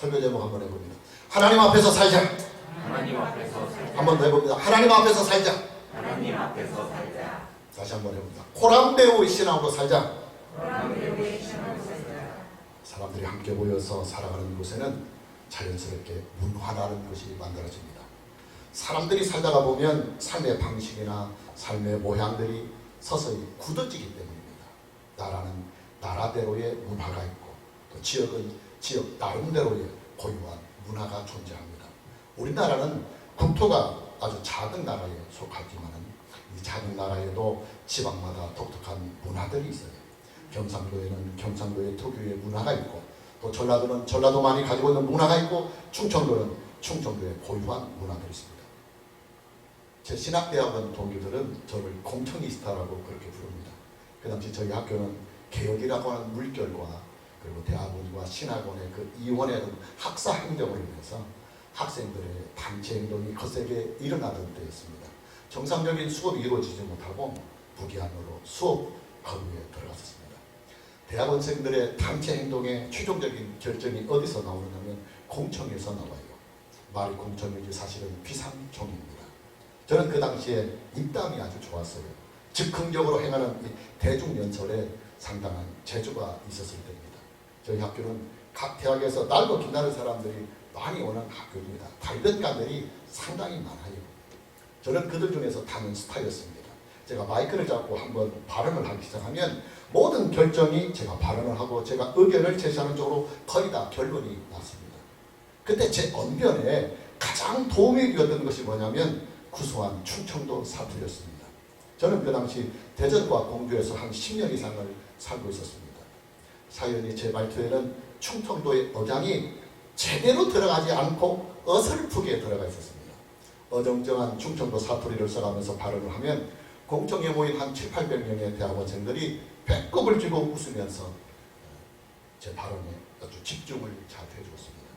설교 제목 한번 해봅니다. 하나님 앞에서 살자. 하나님 앞에서 살자. 한번 더 해봅니다. 하나님 앞에서 살자. 하나님 앞에서 살자. 다시 한번 해봅니다. 코람배우의 신앙으로 살자. 코람배우의 신앙으로 살자. 사람들이 함께 모여서 살아가는 곳에는 자연스럽게 문화라는 것이 만들어집니다. 사람들이 살다가 보면 삶의 방식이나 삶의 모양들이 서서히 굳어지기 때문입니다. 나라는 나라대로의 문화가 있고 또 지역은 지역 나름대로의 고유한 문화가 존재합니다. 우리나라는 국토가 아주 작은 나라에 속하지만 이 작은 나라에도 지방마다 독특한 문화들이 있어요. 경상도에는 경상도의 특유의 문화가 있고 또 전라도는 전라도만이 가지고 있는 문화가 있고 충청도는 충청도의 고유한 문화들이 있습니다. 제 신학대학원 동기들은 저를 공청이스타라고 그렇게 부릅니다. 그 당시 저희 학교는 개혁이라고 하는 물결과 그리고 대학원과 신학원의 그 이원의 학사 행정을 위해서 학생들의 단체 행동이 거세게 일어나던 때였습니다. 정상적인 수업이 이루어지지 못하고 부기한으로 수업 거부에 들어갔었습니다. 대학원생들의 단체 행동의 최종적인 결정이 어디서 나오느냐면 공청에서 나와요. 말이 공청이지 사실은 비상종입니다. 저는 그 당시에 입담이 아주 좋았어요. 즉흥적으로 행하는 이 대중연설에 상당한 재주가 있었을 때입니다. 저희 학교는 각 대학에서 날고 기다리는 사람들이 많이 오는 학교입니다. 발견가들이 상당히 많아요. 저는 그들 중에서 타는 스타였습니다. 제가 마이크를 잡고 한번 발언을 하기 시작하면 모든 결정이 제가 발언을 하고 제가 의견을 제시하는 쪽으로 거의 다 결론이 났습니다. 그때 제 언변에 가장 도움이 되었던 것이 뭐냐면 구수한 충청도 사투리였습니다. 저는 그 당시 대전과 공주에서 한 10년 이상을 살고 있었습니다. 사연이 제 말투에는 충청도의 억양이 제대로 들어가지 않고 어설프게 들어가 있었습니다. 어정쩡한 충청도 사투리를 써가면서 발언을 하면 공청에 모인 한 700~800명의 대학원생들이 배꼽을 쥐고 웃으면서 제 발언에 아주 집중을 잘 해주었습니다.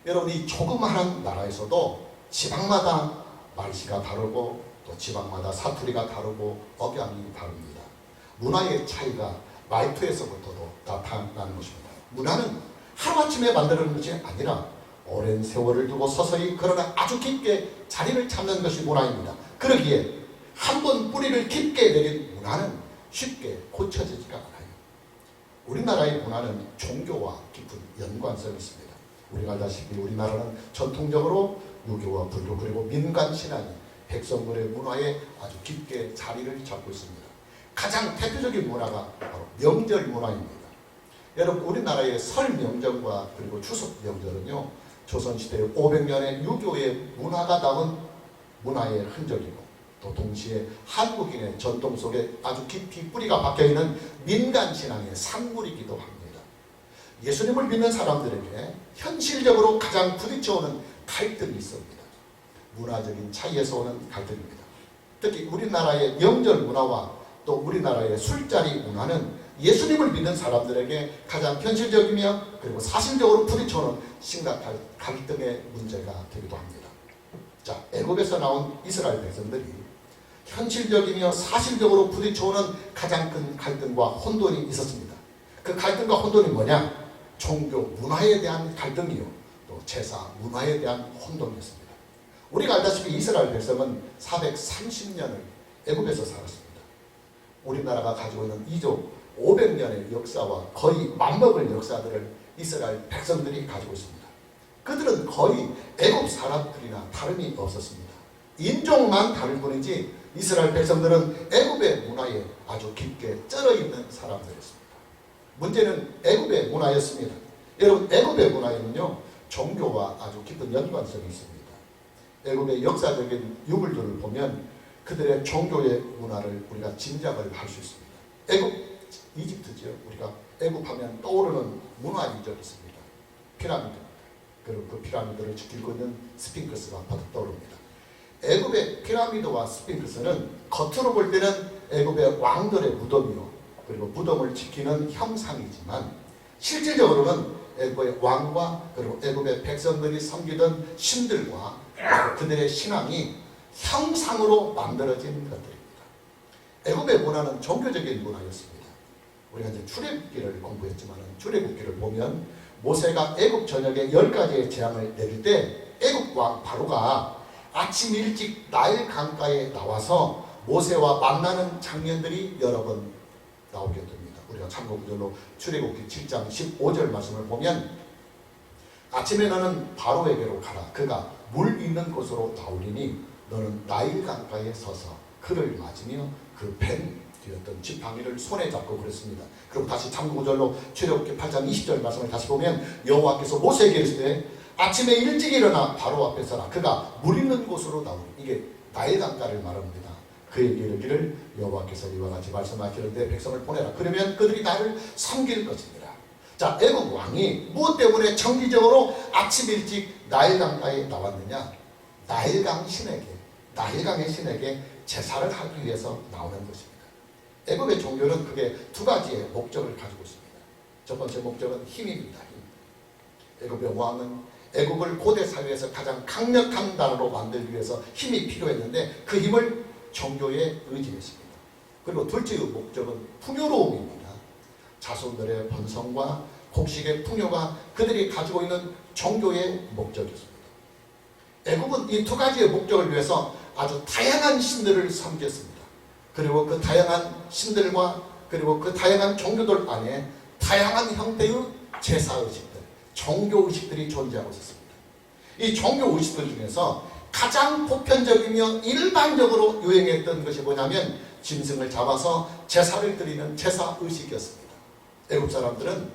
여러분, 이 조그마한 나라에서도 지방마다 말씨가 다르고 또 지방마다 사투리가 다르고 억양이 다릅니다. 문화의 차이가 말투에서부터도 나타나는 것입니다. 문화는 하루아침에 만드는 것이 아니라 오랜 세월을 두고 서서히 그러나 아주 깊게 자리를 잡는 것이 문화입니다. 그러기에 한번 뿌리를 깊게 내린 문화는 쉽게 고쳐지지가 않아요. 우리나라의 문화는 종교와 깊은 연관성이 있습니다. 우리가 알다시피 우리나라는 전통적으로 유교와 불교 그리고 민간신앙이 백성들의 문화에 아주 깊게 자리를 잡고 있습니다. 가장 대표적인 문화가 바로 명절 문화입니다. 여러분, 우리나라의 설 명절과 그리고 추석 명절은요, 조선시대 500년의 유교의 문화가 담은 문화의 흔적이고 또 동시에 한국인의 전통 속에 아주 깊이 뿌리가 박혀있는 민간신앙의 산물이기도 합니다. 예수님을 믿는 사람들에게 현실적으로 가장 부딪혀오는 갈등이 있습니다. 문화적인 차이에서 오는 갈등입니다. 특히 우리나라의 명절 문화와 또 우리나라의 술자리 문화는 예수님을 믿는 사람들에게 가장 현실적이며 그리고 사실적으로 부딪혀오는 심각한 갈등의 문제가 되기도 합니다. 자, 애굽에서 나온 이스라엘 백성들이 현실적이며 사실적으로 부딪혀오는 가장 큰 갈등과 혼돈이 있었습니다. 그 갈등과 혼돈이 뭐냐? 종교 문화에 대한 갈등이요, 또 제사 문화에 대한 혼돈이었습니다. 우리가 알다시피 이스라엘 백성은 430년을 애굽에서 살았습니다. 우리나라가 가지고 있는 이족 500년의 역사와 거의 맞먹을 역사들을 이스라엘 백성들이 가지고 있습니다. 그들은 거의 애굽 사람들이나 다름이 없었습니다. 인종만 다를 뿐이지 이스라엘 백성들은 애굽의 문화에 아주 깊게 쩔어있는 사람들이었습니다. 문제는 애굽의 문화였습니다. 여러분, 애굽의 문화에는요, 종교와 아주 깊은 연관성이 있습니다. 애굽의 역사적인 유물들을 보면 그들의 종교의 문화를 우리가 짐작을 할 수 있습니다. 애굽, 이집트죠. 우리가 애굽하면 떠오르는 문화 이적이 있습니다. 피라미드, 그리고 그 피라미드를 지키고 있는 스핑크스가 바로 떠오릅니다. 애굽의 피라미드와 스핑크스는 겉으로 볼 때는 애굽의 왕들의 무덤이요, 그리고 무덤을 지키는 형상이지만 실질적으로는 애굽의 왕과 그리고 애굽의 백성들이 섬기던 신들과 그들의 신앙이 형상으로 만들어진 것들입니다. 애굽의 문화는 종교적인 문화였습니다. 우리가 이제 출애굽기를 공부했지만 출애굽기를 보면 모세가 애굽 전역에 10가지의 재앙을 내릴 때 애굽 왕 바로가 아침 일찍 나일 강가에 나와서 모세와 만나는 장면들이 여러 번 나오게 됩니다. 우리가 참고구절로 출애굽기 7장 15절 말씀을 보면 아침에 너는 바로에게로 가라. 그가 물 있는 곳으로 나오리니 너는 나일 강가에 서서 그를 맞으며 그 뱀 뒤었던 지팡이를 손에 잡고 그랬습니다. 그리고 다시 참고구절로 출애굽기 8장 20절 말씀을 다시 보면 여호와께서 모세에게 이르시되 아침에 일찍 일어나 바로 앞에 서라. 그가 물 있는 곳으로 나오니 이게 나일 강가를 말합니다. 그에게 이르기를 여호와께서 이와 같이 말씀하시는 내 백성을 보내라. 그러면 그들이 나를 섬길 것이니라. 자, 애굽 왕이 무엇 때문에 정기적으로 아침 일찍 나일 강가에 나왔느냐? 나일강의 신에게 제사를 하기 위해서 나오는 것입니다. 애굽의 종교는 크게 두 가지의 목적을 가지고 있습니다. 첫 번째 목적은 힘입니다. 힘. 애굽의 왕은 애굽을 고대 사회에서 가장 강력한 나라로 만들기 위해서 힘이 필요했는데 그 힘을 종교에 의지했습니다. 그리고 둘째의 목적은 풍요로움입니다. 자손들의 번성과 곡식의 풍요가 그들이 가지고 있는 종교의 목적이었습니다. 애굽은 이 두 가지의 목적을 위해서 아주 다양한 신들을 섬겼습니다. 그리고 그 다양한 신들과 그리고 그 다양한 종교들 안에 다양한 형태의 제사의식들, 종교의식들이 존재하고 있었습니다. 이 종교의식들 중에서 가장 보편적이며 일반적으로 유행했던 것이 뭐냐면 짐승을 잡아서 제사를 드리는 제사의식이었습니다. 애굽 사람들은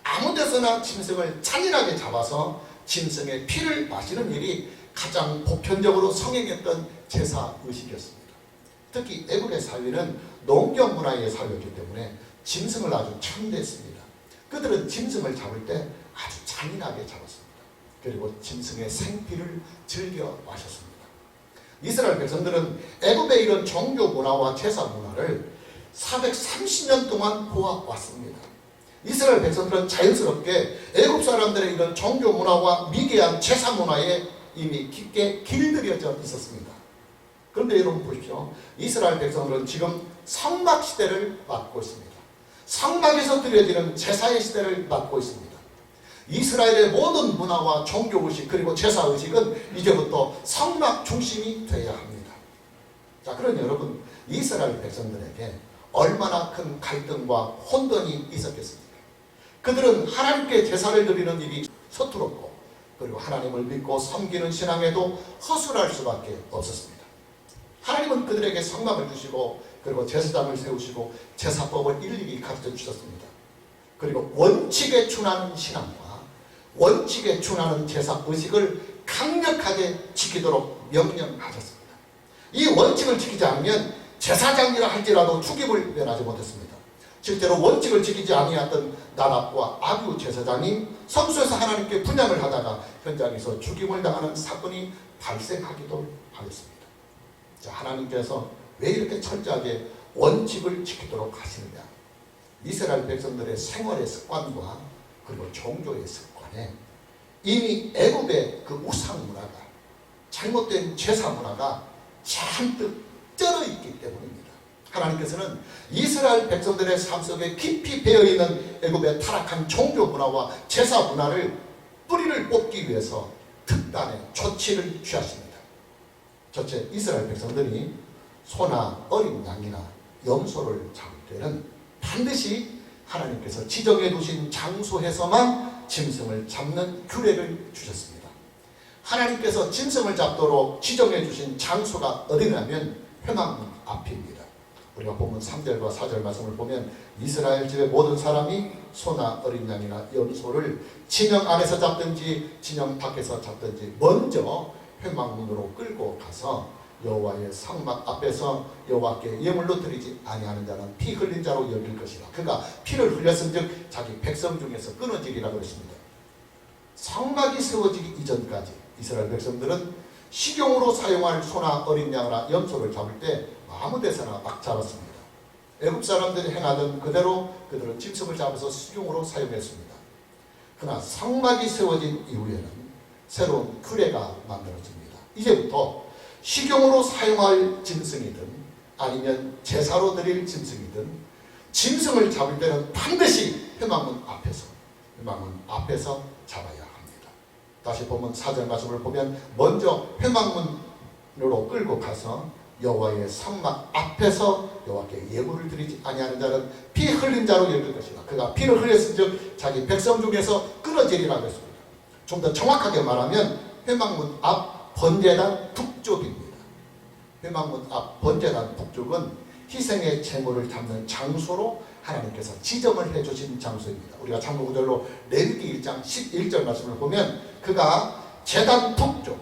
아무 데서나 짐승을 잔인하게 잡아서 짐승의 피를 마시는 일이 가장 보편적으로 성행했던 제사의식이었습니다. 특히 애굽의 사회는 농경 문화의 사회였기 때문에 짐승을 아주 천대했습니다. 그들은 짐승을 잡을 때 아주 잔인하게 잡았습니다. 그리고 짐승의 생피를 즐겨 마셨습니다. 이스라엘 백성들은 애굽의 이런 종교 문화와 제사 문화를 430년 동안 보아왔습니다. 이스라엘 백성들은 자연스럽게 애굽 사람들의 이런 종교 문화와 미개한 제사 문화에 이미 깊게 길들여져 있었습니다. 그런데 여러분 보십시오. 이스라엘 백성들은 지금 성막 시대를 맞고 있습니다. 성막에서 드려지는 제사의 시대를 맞고 있습니다. 이스라엘의 모든 문화와 종교의식 그리고 제사의식은 이제부터 성막 중심이 되어야 합니다. 자, 그러니 여러분 이스라엘 백성들에게 얼마나 큰 갈등과 혼돈이 있었겠습니까? 그들은 하나님께 제사를 드리는 일이 서투렀고 그리고 하나님을 믿고 섬기는 신앙에도 허술할 수밖에 없었습니다. 하나님은 그들에게 성막을 주시고 그리고 제사장을 세우시고 제사법을 일일이 가르쳐 주셨습니다. 그리고 원칙에 준하는 신앙과 원칙에 준하는 제사의식을 강력하게 지키도록 명령하셨습니다. 이 원칙을 지키지 않으면 제사장이라 할지라도 죽임을 면하지 못했습니다. 실제로 원칙을 지키지 아니했던 나답과 아비후 제사장이 성소에서 하나님께 분향을 하다가 현장에서 죽임을 당하는 사건이 발생하기도 하였습니다. 자, 하나님께서 왜 이렇게 철저하게 원칙을 지키도록 하시느냐? 이스라엘 백성들의 생활의 습관과 그리고 종교의 습관에 이미 애굽의 그 우상 문화가 잘못된 제사 문화가 잔뜩 쩔어 있기 때문입니다. 하나님께서는 이스라엘 백성들의 삶 속에 깊이 배어있는 애굽의 타락한 종교 문화와 제사 문화를 뿌리를 뽑기 위해서 특단의 조치를 취하십니다. 첫째, 이스라엘 백성들이 소나 어린 양이나 염소를 잡을 때는 반드시 하나님께서 지정해 두신 장소에서만 짐승을 잡는 규례를 주셨습니다. 하나님께서 짐승을 잡도록 지정해 주신 장소가 어디냐면 회막문 앞입니다. 우리가 본문 3절과 4절 말씀을 보면 이스라엘 집의 모든 사람이 소나 어린 양이나 염소를 진영 안에서 잡든지 진영 밖에서 잡든지 먼저 회막문으로 끌고 가서 여호와의 성막 앞에서 여호와께 예물로 드리지 아니하는 자는 피 흘린 자로 여길 것이라. 그가 피를 흘렸은즉 자기 백성 중에서 끊어지리라 그랬습니다. 성막이 세워지기 이전까지 이스라엘 백성들은 식용으로 사용할 소나 어린 양이나 염소를 잡을 때 아무 데서나 막 잡았습니다. 애굽 사람들이 행하던 그대로 그들은 짐승을 잡아서 식용으로 사용했습니다. 그러나 성막이 세워진 이후에는 새로운 규례가 만들어집니다. 이제부터 식용으로 사용할 짐승이든 아니면 제사로 드릴 짐승이든 짐승을 잡을 때는 반드시 회막문 앞에서 회막문 앞에서 잡아야 합니다. 다시 보면 4절 말씀을 보면 먼저 회막문으로 끌고 가서 여호와의 성막 앞에서 여호와께 예물을 드리지 아니하는 자는 피 흘린 자로 여길 것이다. 그가 피를 흘렸은즉 자기 백성 중에서 끊어지리라고 했습니다. 좀 더 정확하게 말하면 회막문 앞 번제단 북쪽입니다. 회막문 앞 번제단 북쪽은 희생의 제물을 담는 장소로 하나님께서 지정을 해주신 장소입니다. 우리가 참고구절로 레위기 1장 11절 말씀을 보면 그가 제단 북쪽,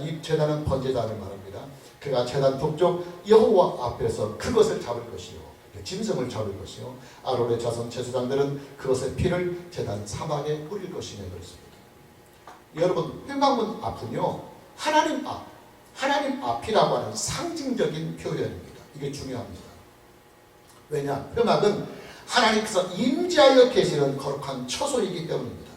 이 제단은 번제단을 말합니다. 그가 제단 북쪽 여호와 앞에서 그것을 잡을 것이요, 짐승을 잡을 것이요, 아론의 자손 제사장들은 그것의 피를 제단 사막에 뿌릴 것이며 그렇습니다. 여러분, 회막문 앞은요 하나님 앞이라고 하는 상징적인 표현입니다. 이게 중요합니다. 왜냐? 회막은 하나님께서 임재하여 계시는 거룩한 처소이기 때문입니다.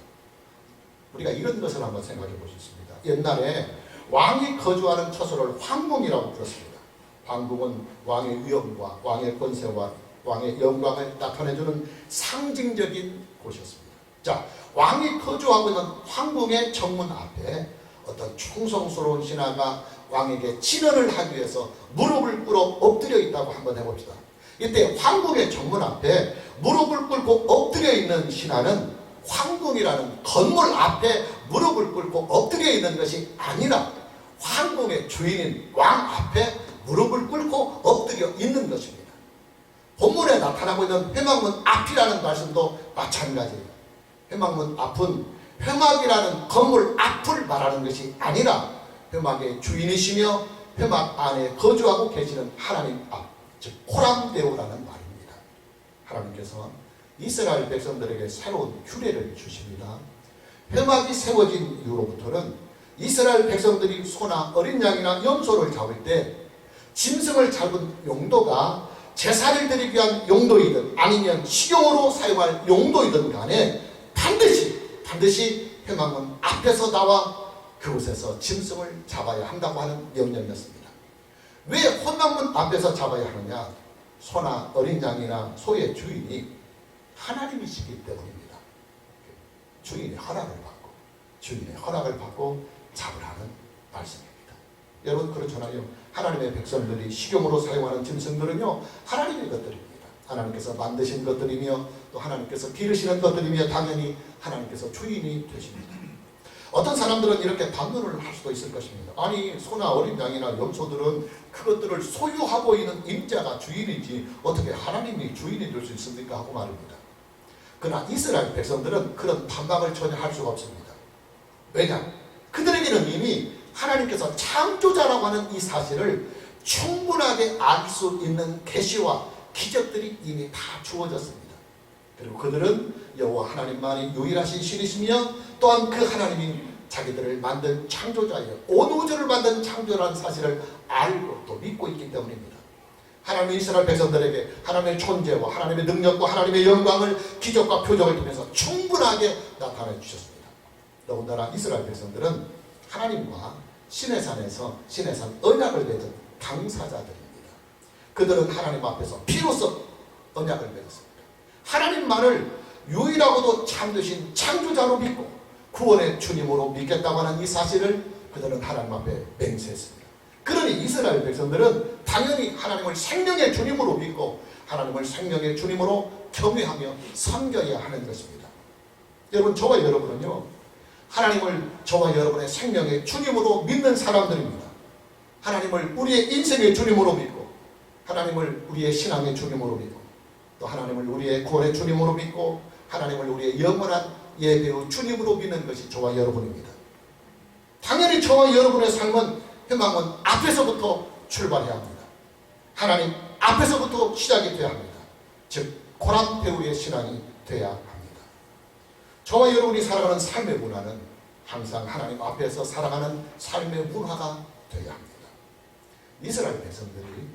우리가 이런 것을 한번 생각해 보셨습니다. 옛날에 왕이 거주하는 처소를 황궁이라고 불렀습니다. 황궁은 왕의 위엄과 왕의 권세와 왕의 영광을 나타내주는 상징적인 곳이었습니다. 자, 왕이 거주하고 있는 황궁의 정문 앞에 어떤 충성스러운 신하가 왕에게 진언을 하기 위해서 무릎을 꿇어 엎드려 있다고 한번 해봅시다. 이때 황궁의 정문 앞에 무릎을 꿇고 엎드려 있는 신하는 황궁이라는 건물 앞에 무릎을 꿇고 엎드려 있는 것이 아니라 황궁의 주인인 왕 앞에 무릎을 꿇고 엎드려 있는 것입니다. 본문에 나타나고 있는 회막문 앞이라는 말씀도 마찬가지입니다. 회막문 앞은 회막이라는 건물 앞을 말하는 것이 아니라 회막의 주인이시며 회막 안에 거주하고 계시는 하나님 앞, 즉 호람대오라는 말입니다. 하나님께서 이스라엘 백성들에게 새로운 규례를 주십니다. 회막이 세워진 이후로부터는 이스라엘 백성들이 소나 어린 양이나 염소를 잡을 때 짐승을 잡은 용도가 제사를 드리기 위한 용도이든 아니면 식용으로 사용할 용도이든 간에 반드시 회막문 앞에서 나와 그곳에서 짐승을 잡아야 한다고 하는 명령이었습니다. 왜 회막문 앞에서 잡아야 하느냐? 소나 어린 양이나 소의 주인이 하나님이시기 때문입니다. 주인의 허락을 받고 잡으라는 말씀입니다. 여러분, 그렇잖아요. 하나님의 백성들이 식용으로 사용하는 짐승들은요 하나님의 것들입니다. 하나님께서 만드신 것들이며 또 하나님께서 기르시는 것들이며 당연히 하나님께서 주인이 되십니다. 어떤 사람들은 이렇게 반문을 할 수도 있을 것입니다. 아니, 소나 어린 양이나 염소들은 그것들을 소유하고 있는 임자가 주인이지 어떻게 하나님이 주인이 될 수 있습니까? 하고 말입니다. 그러나 이스라엘 백성들은 그런 반박을 전혀 할 수가 없습니다. 왜냐? 그들에게는 이미 하나님께서 창조자라고 하는 이 사실을 충분하게 알 수 있는 계시와 기적들이 이미 다 주어졌습니다. 그리고 그들은 여호와 하나님만이 유일하신 신이시며 또한 그 하나님이 자기들을 만든 창조자예요. 온 우주를 만든 창조라는 사실을 알고 또 믿고 있기 때문입니다. 하나님이 이스라엘 백성들에게 하나님의 존재와 하나님의 능력과 하나님의 영광을 기적과 표적을 통해서 충분하게 나타내 주셨습니다. 더군다나 이스라엘 백성들은 하나님과 시내산에서 시내산 언약을 맺은 당사자들입니다. 그들은 하나님 앞에서 피로써 언약을 맺었습니다. 하나님만을 유일하고도 참되신 창조자로 믿고 구원의 주님으로 믿겠다고 하는 이 사실을 그들은 하나님 앞에 맹세했습니다. 그러니 이스라엘 백성들은 당연히 하나님을 생명의 주님으로 믿고 하나님을 생명의 주님으로 경외하며 섬겨야 하는 것입니다. 여러분, 저와 여러분은요 하나님을 저와 여러분의 생명의 주님으로 믿는 사람들입니다. 하나님을 우리의 인생의 주님으로 믿고 하나님을 우리의 신앙의 주님으로 믿고 또 하나님을 우리의 구원의 주님으로 믿고 하나님을 우리의 영원한 예배의 주님으로 믿는 것이 저와 여러분입니다. 당연히 저와 여러분의 삶은 회막문 앞에서부터 출발해야 합니다. 하나님 앞에서부터 시작이 돼야 합니다. 즉 고람배우의 신앙이 돼야 합니다. 저와 여러분이 살아가는 삶의 문화는 항상 하나님 앞에서 살아가는 삶의 문화가 돼야 합니다. 이스라엘 백성들이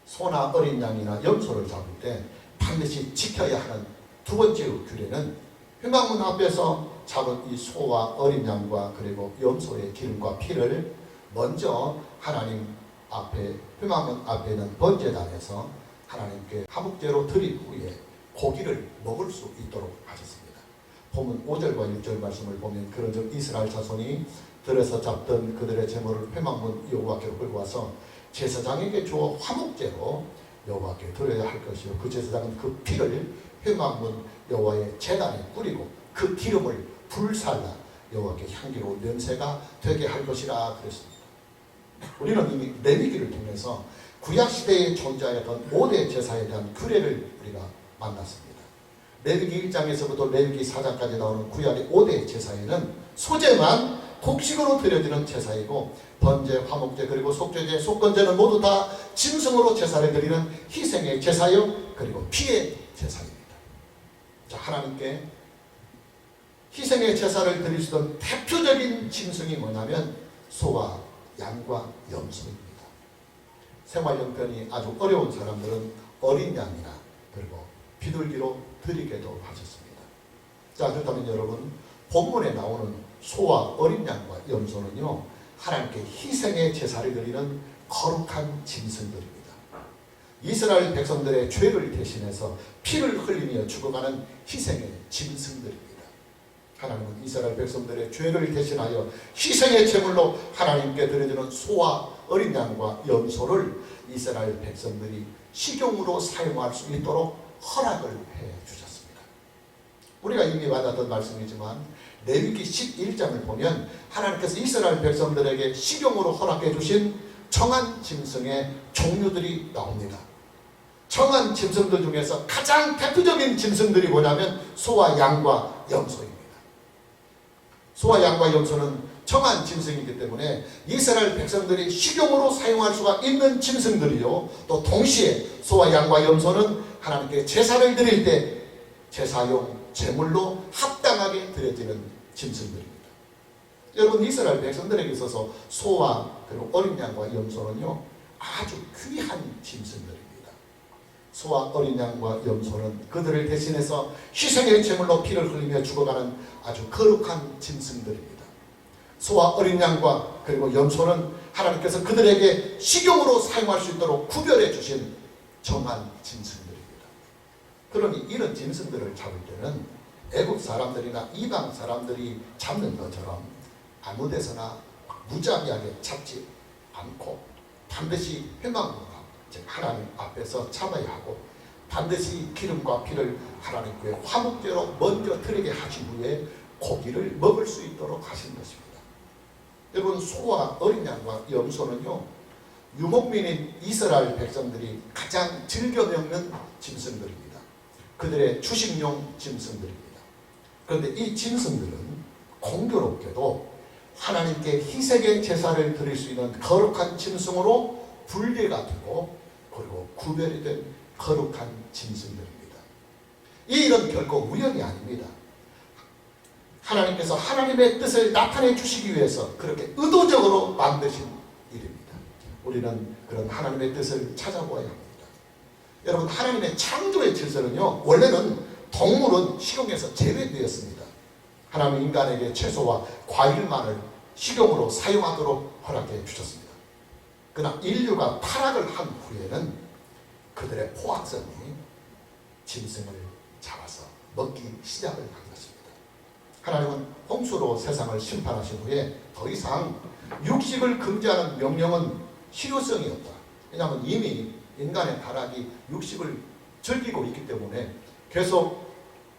소나 어린 양이나 염소를 잡을 때 반드시 지켜야 하는 두 번째 규례는 회막문 앞에서 잡은 이 소와 어린 양과 그리고 염소의 기름과 피를 먼저 하나님 앞에 회막문 앞에 있는 번제단에서 하나님께 화목제로 드린 후에 고기를 먹을 수 있도록 하셨습니다. 본문 5절과 6절 말씀을 보면 그런즉 이스라엘 자손이 들에서 잡던 그들의 제물을 회막문 여호와께로 끌고 와서 제사장에게 주어 화목제로 여호와께 드려야 할 것이요 그 제사장은 그 피를 회막문 여호와의 제단에 뿌리고 그 기름을 불살라 여호와께 향기로운 냄새가 되게 할 것이라 그랬습니다. 우리는 이미 레위기를 통해서 구약시대에 존재하였던 5대 제사에 대한 규례를 우리가 만났습니다. 레위기 1장에서부터 레위기 4장까지 나오는 구약의 5대 제사에는 소제만 곡식으로 드려지는 제사이고 번제, 화목제, 그리고 속죄제, 속건제는 모두 다 짐승으로 제사를 드리는 희생의 제사요 그리고 피의 제사입니다. 자, 하나님께 희생의 제사를 드릴 수 있는 대표적인 짐승이 뭐냐면 소와 양과 염소입니다. 생활 형편이 아주 어려운 사람들은 어린 양이나 그리고 비둘기로 드리게도 하셨습니다. 자, 그렇다면 여러분 본문에 나오는 소와 어린 양과 염소는요 하나님께 희생의 제사를 드리는 거룩한 짐승들입니다. 이스라엘 백성들의 죄를 대신해서 피를 흘리며 죽어가는 희생의 짐승들입니다. 하나님은 이스라엘 백성들의 죄를 대신하여 희생의 제물로 하나님께 드려지는 소와 어린 양과 염소를 이스라엘 백성들이 식용으로 사용할 수 있도록 허락을 해 주셨습니다. 우리가 이미 받았던 말씀이지만 레위기 11장을 보면 하나님께서 이스라엘 백성들에게 식용으로 허락해 주신 정한 짐승의 종류들이 나옵니다. 정한 짐승들 중에서 가장 대표적인 짐승들이 뭐냐면 소와 양과 염소입니다. 소와 양과 염소는 정한 짐승이기 때문에 이스라엘 백성들이 식용으로 사용할 수가 있는 짐승들이요 또 동시에 소와 양과 염소는 하나님께 제사를 드릴 때 제사용 제물로 합당하게 드려지는 짐승들입니다. 여러분 이스라엘 백성들에게 있어서 소와 그리고 어린 양과 염소는요 아주 귀한 짐승들입니다. 소와 어린 양과 염소는 그들을 대신해서 희생의 제물로 피를 흘리며 죽어가는 아주 거룩한 짐승들입니다. 소와 어린 양과 그리고 염소는 하나님께서 그들에게 식용으로 사용할 수 있도록 구별해 주신 정한 짐승들입니다. 그러니 이런 짐승들을 잡을 때는 애국 사람들이나 이방 사람들이 잡는 것처럼 아무 데서나 무자비하게 잡지 않고 반드시 회막문과 즉 하나님 앞에서 잡아야 하고 반드시 기름과 피를 하나님께 화목제로 먼저 드리게 하신 후에 고기를 먹을 수 있도록 하신 것입니다. 여러분 소와 어린 양과 염소는요 유목민인 이스라엘 백성들이 가장 즐겨 먹는 짐승들입니다. 그들의 주식용 짐승들입니다. 그런데 이 짐승들은 공교롭게도 하나님께 희생의 제사를 드릴 수 있는 거룩한 짐승으로 분리가 되고 그리고 구별이 된 거룩한 짐승들입니다. 이 일은 결코 우연이 아닙니다. 하나님께서 하나님의 뜻을 나타내 주시기 위해서 그렇게 의도적으로 만드신 일입니다. 우리는 그런 하나님의 뜻을 찾아보아야 합니다. 여러분 하나님의 창조의 질서는요 원래는 동물은 식용에서 제외되었습니다. 하나님은 인간에게 채소와 과일만을 식용으로 사용하도록 허락해 주셨습니다. 그러나 인류가 타락을 한 후에는 그들의 포악성이 짐승을 잡아서 먹기 시작을 한 것입니다. 하나님은 홍수로 세상을 심판하신 후에 더 이상 육식을 금지하는 명령은 실효성이 없다. 왜냐하면 이미 인간의 타락이 육식을 즐기고 있기 때문에 계속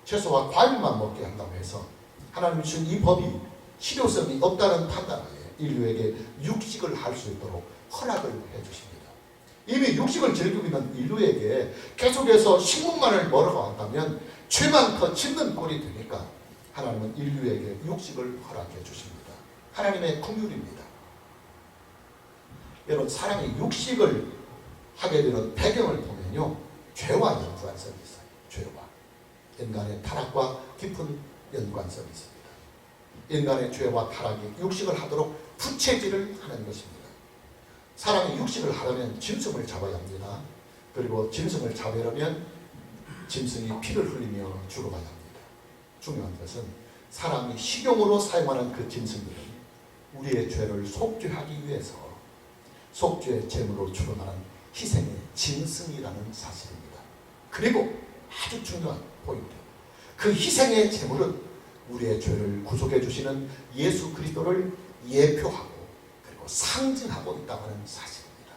채소와 과일만 먹게 한다고 해서 하나님이 주신 이 법이 실효성이 없다는 판단하에 인류에게 육식을 할 수 있도록 허락을 해주십니다. 이미 육식을 즐기고 있는 인류에게 계속해서 식물만을 먹으러 간다면 죄만 더 짓는 꼴이 되니까 하나님은 인류에게 육식을 허락해 주십니다. 하나님의 긍휼입니다. 여러분 사람이 육식을 하게 되는 배경을 보면요 죄와 연관성이 있어요. 죄와 인간의 타락과 깊은 연관성이 있습니다. 인간의 죄와 타락이 육식을 하도록 부채질을 하는 것입니다. 사람이 육식을 하려면 짐승을 잡아야 합니다. 그리고 짐승을 잡으려면 짐승이 피를 흘리며 죽어가야 합니다. 중요한 것은 사람이 식용으로 사용하는 그 짐승들은 우리의 죄를 속죄하기 위해서 속죄의 제물로 죽어가는 희생의 짐승이라는 사실입니다. 그리고 아주 중요한 포인트, 그 희생의 제물은 우리의 죄를 구속해 주시는 예수 그리스도를 예표하고 그리고 상징하고 있다고 하는 사실입니다.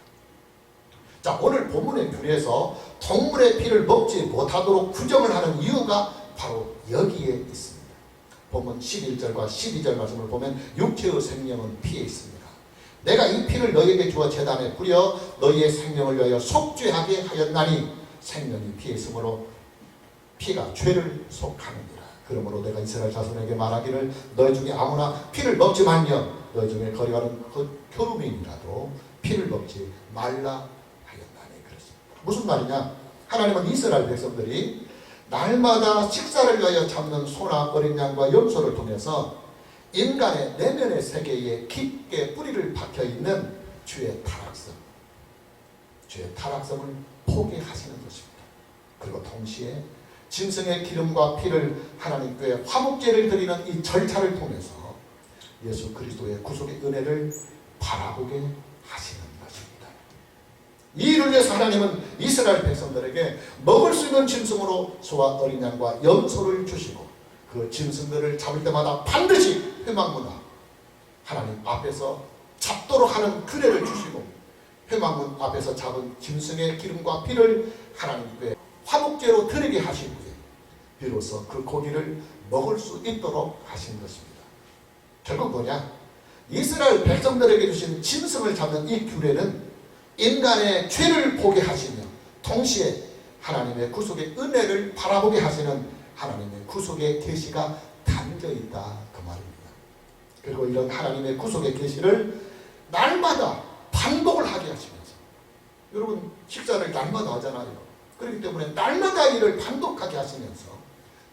자, 오늘 본문의 규례에서 동물의 피를 먹지 못하도록 규정을 하는 이유가 바로 여기에 있습니다. 본문 11절과 12절 말씀을 보면 육체의 생명은 피에 있습니다. 내가 이 피를 너희에게 주어 제단에 뿌려 너희의 생명을 위하여 속죄하게 하였나니 생명이 피에 있으므로 피가 죄를 속하느니라. 그러므로 내가 이스라엘 자손에게 말하기를 너희 중에 아무나 피를 먹지 말며 너희 중에 거리가는 교르민이라도 피를 먹지 말라 하였나니. 그렇습니다. 무슨 말이냐? 하나님은 이스라엘 백성들이 날마다 식사를 위하여 잡는 소나 어린 양과 염소를 통해서 인간의 내면의 세계에 깊게 뿌리를 박혀있는 죄의 타락성을 포기하시는 것입니다. 그리고 동시에 짐승의 기름과 피를 하나님께 화목제를 드리는 이 절차를 통해서 예수 그리스도의 구속의 은혜를 바라보게 하시는 것입니다. 이 일을 위해서 하나님은 이스라엘 백성들에게 먹을 수 있는 짐승으로 소와 어린 양과 염소를 주시고 그 짐승들을 잡을 때마다 반드시 회막문 앞 하나님 앞에서 잡도록 하는 규례를 주시고 회막문 앞에서 잡은 짐승의 기름과 피를 하나님께 화목제로 드리게 하신 후에 비로소 그 고기를 먹을 수 있도록 하신 것입니다. 결국 뭐냐? 이스라엘 백성들에게 주신 짐승을 잡는 이 규례는 인간의 죄를 보게 하시며 동시에 하나님의 구속의 은혜를 바라보게 하시는 하나님의 구속의 계시가 담겨 있다 그 말입니다. 그리고 이런 하나님의 구속의 계시를 날마다 반복을 하게 하시면서, 여러분 식사를 날마다 하잖아요. 그렇기 때문에 날마다 이를 반복하게 하시면서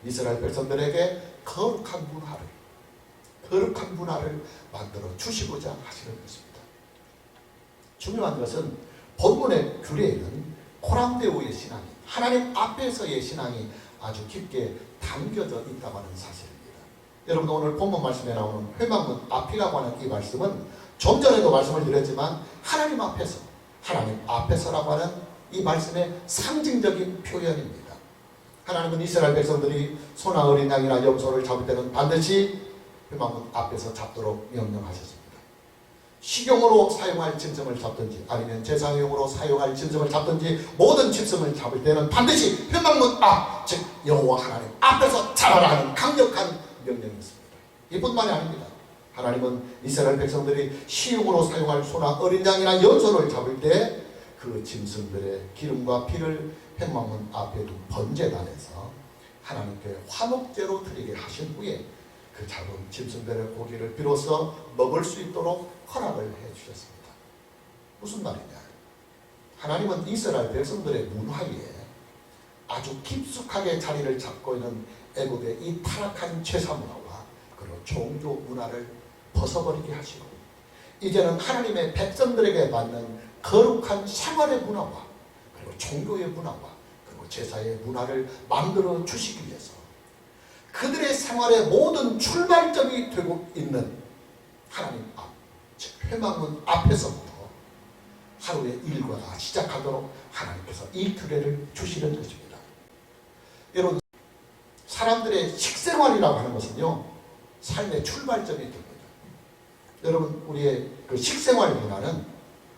이스라엘 백성들에게 거룩한 문화를 만들어 주시고자 하시는 것입니다. 중요한 것은 본문의 규례에는 코람데오의 신앙이, 하나님 앞에서의 신앙이 아주 깊게 담겨져 있다고 하는 사실입니다. 여러분 오늘 본문 말씀에 나오는 회막문 앞이라고 하는 이 말씀은 좀 전에도 말씀을 드렸지만 하나님 앞에서라고 하는 이 말씀의 상징적인 표현입니다. 하나님은 이스라엘 백성들이 소나 어린 양이나 염소를 잡을 때는 반드시 회막문 앞에서 잡도록 명령하셨습니다. 식용으로 사용할 짐승을 잡든지 아니면 제사용으로 사용할 짐승을 잡든지 모든 짐승을 잡을 때는 반드시 회막문 앞, 즉 여호와 하나님 앞에서 잡아라 하는 강력한 명령이었습니다. 이뿐만이 아닙니다. 하나님은 이스라엘 백성들이 식용으로 사용할 소나 어린 양이나 염소를 잡을 때 그 짐승들의 기름과 피를 회막문 앞에 둔 번제단에서 하나님께 화목제로 드리게 하신 후에 그 잡은 짐승들의 고기를 비로소 먹을 수 있도록 허락을 해주셨습니다. 무슨 말이냐? 하나님은 이스라엘 백성들의 문화에 아주 깊숙하게 자리를 잡고 있는 애굽의 이 타락한 제사 문화와 그리고 종교 문화를 벗어버리게 하시고 이제는 하나님의 백성들에게 맞는 거룩한 생활의 문화와 그리고 종교의 문화와 그리고 제사의 문화를 만들어 주시기 위해서 그들의 생활의 모든 출발점이 되고 있는 하나님 앞, 즉 회막문 앞에서부터 하루의 일과가 시작하도록 하나님께서 이 규례를 주시는 것입니다. 여러분, 사람들의 식생활이라고 하는 것은요, 삶의 출발점이 됩니다. 여러분, 우리의 그 식생활 문화는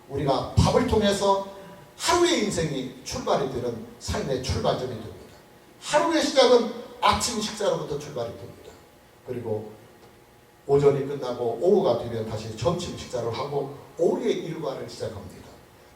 우리가 밥을 통해서 하루의 인생이 출발이 되는 삶의 출발점이 됩니다. 하루의 시작은 아침 식사로부터 출발이 됩니다. 그리고 오전이 끝나고 오후가 되면 다시 점심 식사를 하고 오후의 일과를 시작합니다.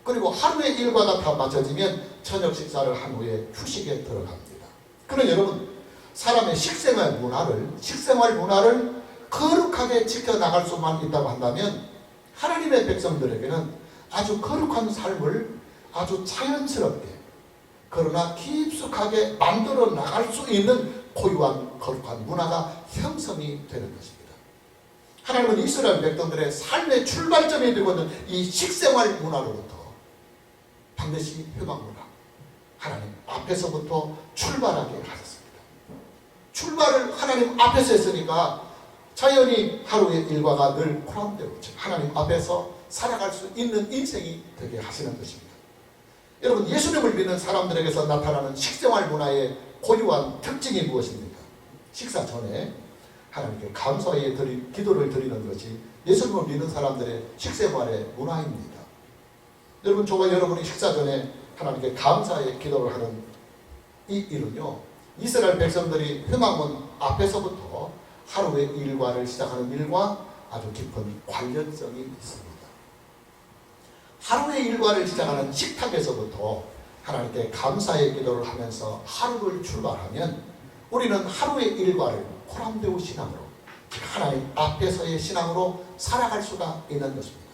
그리고 하루의 일과가 다 마쳐지면 저녁 식사를 한 후에 휴식에 들어갑니다. 그러나 여러분, 사람의 식생활 문화를 거룩하게 지켜나갈 수만 있다고 한다면 하나님의 백성들에게는 아주 거룩한 삶을 아주 자연스럽게 그러나 깊숙하게 만들어 나갈 수 있는 고유한 거룩한 문화가 형성이 되는 것입니다. 하나님은 이스라엘 백성들의 삶의 출발점이 되고 있는 이 식생활 문화로부터 반드시 회막 문화, 하나님 앞에서부터 출발하게 하셨습니다. 출발을 하나님 앞에서 했으니까 자연히 하루의 일과가 늘 코람되고 하나님 앞에서 살아갈 수 있는 인생이 되게 하시는 것입니다. 여러분, 예수님을 믿는 사람들에게서 나타나는 식생활 문화의 고유한 특징이 무엇입니까? 식사 전에 하나님께 감사의 기도를 드리는 것이 예수님을 믿는 사람들의 식생활의 문화입니다. 여러분, 저와 여러분이 식사 전에 하나님께 감사의 기도를 하는 이 일은요, 이스라엘 백성들이 회막문 앞에서부터 하루의 일과를 시작하는 일과 아주 깊은 관련성이 있습니다. 하루의 일과를 시작하는 식탁에서부터 하나님께 감사의 기도를 하면서 하루를 출발하면 우리는 하루의 일과를 코람데오 신앙으로, 하나님 앞에서의 신앙으로 살아갈 수가 있는 것입니다.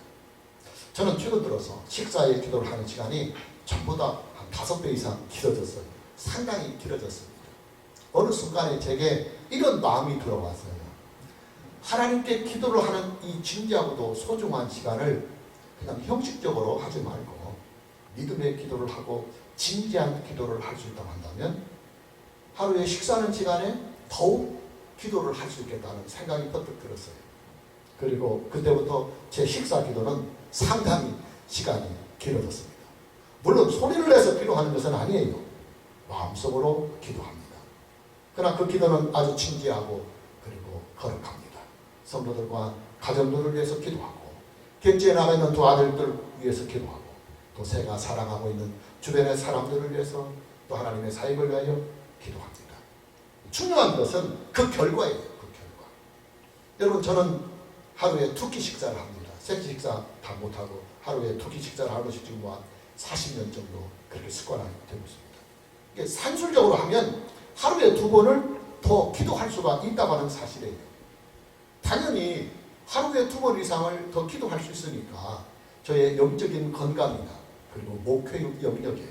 저는 최근 들어서 식사의 기도를 하는 시간이 전보다 한 5배 이상 길어졌어요. 상당히 길어졌습니다. 어느 순간에 제게 이런 마음이 들어왔어요. 하나님께 기도를 하는 이 진지하고도 소중한 시간을 그냥 형식적으로 하지 말고 믿음의 기도를 하고 진지한 기도를 할 수 있다고 한다면 하루에 식사하는 시간에 더욱 기도를 할 수 있겠다는 생각이 번뜩 들었어요. 그리고 그때부터 제 식사 기도는 상당히 시간이 길어졌습니다. 물론 소리를 내서 기도하는 것은 아니에요. 마음속으로 기도합니다. 그러나 그 기도는 아주 진지하고 그리고 거룩합니다. 성도들과 가정들을 위해서 기도하고, 객지에 나가 있는 두 아들들 위해서 기도하고, 또 제가 사랑하고 있는 주변의 사람들을 위해서, 또 하나님의 사역을 위하여 기도합니다. 중요한 것은 그 결과예요. 그 결과. 여러분, 저는 하루에 2끼 식사를 합니다. 세끼 식사 다 못하고 하루에 2끼 식사를 하는 것이 지금 한 40년 정도 그렇게 습관화되고 있습니다. 이게 산술적으로 하면 하루에 2번을 더 기도할 수가 있다고 하는 사실이에요. 당연히 하루에 2번 이상을 더 기도할 수 있으니까 저의 영적인 건강이나 그리고 목회 영역에,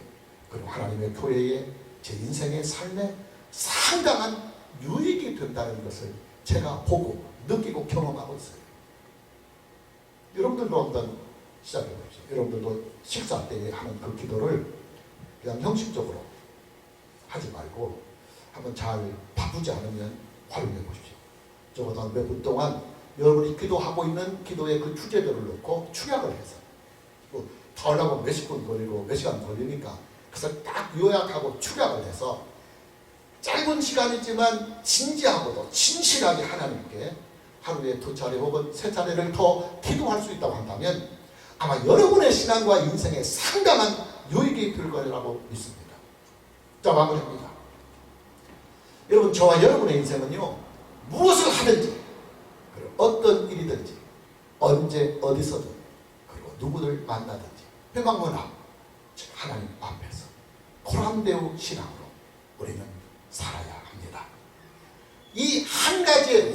그리고 하나님의 교회에, 제 인생의 삶에 상당한 유익이 된다는 것을 제가 보고 느끼고 경험하고 있어요. 여러분들도 한번 시작해 보십시오. 여러분들도 식사 때에 하는 그 기도를 그냥 형식적으로 하지 말고 한번 잘 바쁘지 않으면 활용해 보십시오. 적어도 몇 분 동안 여러분이 기도하고 있는 기도의 그 주제들을 놓고 축약을 해서, 더 하려고 몇십 분 걸리고 몇 시간 걸리니까 그래서 딱 요약하고 축약을 해서 짧은 시간이지만 진지하고도 진실하게 하나님께 하루에 2차례 혹은 3차례를 더 기도할 수 있다고 한다면 아마 여러분의 신앙과 인생에 상당한 유익이 될 거라고 믿습니다. 자, 마무리합니다. 여러분, 저와 여러분의 인생은요, 무엇을 하든지, 그리고 어떤 일이든지, 언제 어디서든, 그리고 누구를 만나든지 회막문 앞, 즉 하나님 앞에서 코람데오 신앙으로 우리는 살아야 합니다. 이 한 가지의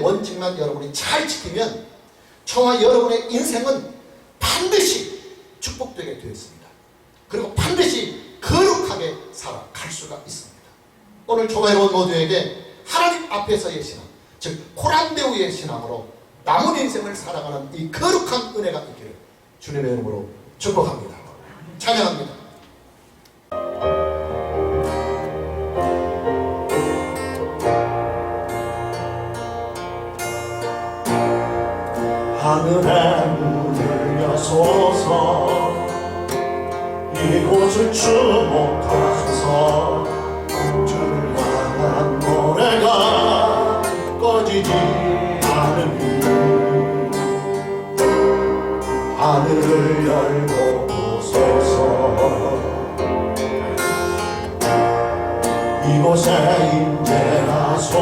원칙만 여러분이 잘 지키면 저와 여러분의 인생은 반드시 축복되게 되어 있습니다. 그리고 반드시 거룩하게 살아갈 수가 있습니다. 오늘 저와 여러분 모두에게 하나님 앞에서의 신앙, 즉 코람데오의 신앙으로 남은 인생을 살아가는 이 거룩한 은혜가 있기를 주님의 이름으로 축복합니다. 찬양합니다. 하늘의 문을 여소서, 이곳을 주목하소서. 주를 향한 노래가 꺼지지 않으니 하늘을 열고 보소서. 이곳에 임재하소서.